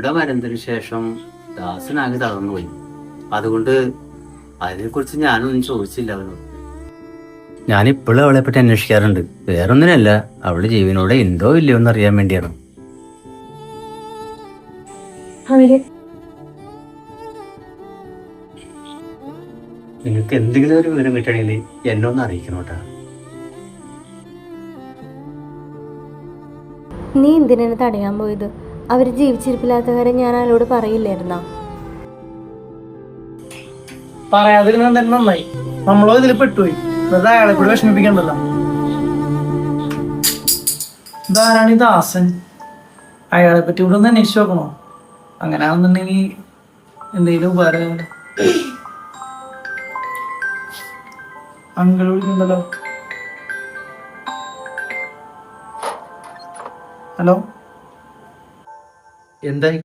ഇവിടെ വരുന്നതിന് ശേഷം ദാസനാകെ തളർന്നുപോയി. അതുകൊണ്ട് അതിനെക്കുറിച്ച് ഞാനൊന്നും ചോദിച്ചില്ല അവനോട്. ഞാനിപ്പോഴും അവളെ പറ്റി അന്വേഷിക്കാറുണ്ട്. വേറൊന്നിനല്ല, അവള് ജീവനോടെ ഉണ്ടോ ഇല്ലയോ എന്ന് അറിയാൻ വേണ്ടിയാണ്. നിങ്ങൾക്ക് എന്തെങ്കിലും ഒരു വിവരം കിട്ടണമെങ്കിൽ എന്നെ ഒന്ന് അറിയിക്കണോട്ടാ. നീ എന്തിനാണ് തടയാൻ പോയത്? അവർ ജീവിച്ചിരിപ്പില്ലാത്ത കാര്യം ഞാൻ അയാളോട് പറയില്ലായിരുന്നാ? പറയാതിരുന്ന തന്നെ നന്നായി. നമ്മളോ ഇതിൽ പെട്ടുപോയി. വെറുതെ അയാളെ കൂടെ വിഷമിപ്പിക്കണ്ടല്ലോ. ഇതാരാണ് ഈ ദാസൻ? അയാളെ പറ്റി ഇവിടെ ഒന്ന് അന്വേഷിച്ച് നോക്കണോ? അങ്ങനെയാണെന്നുണ്ടെങ്കിൽ എന്തെങ്കിലും ഉപകാരം. അങ്കിൾ വിളിക്കുന്നുണ്ടല്ലോ. ഹലോ, എന്തായി?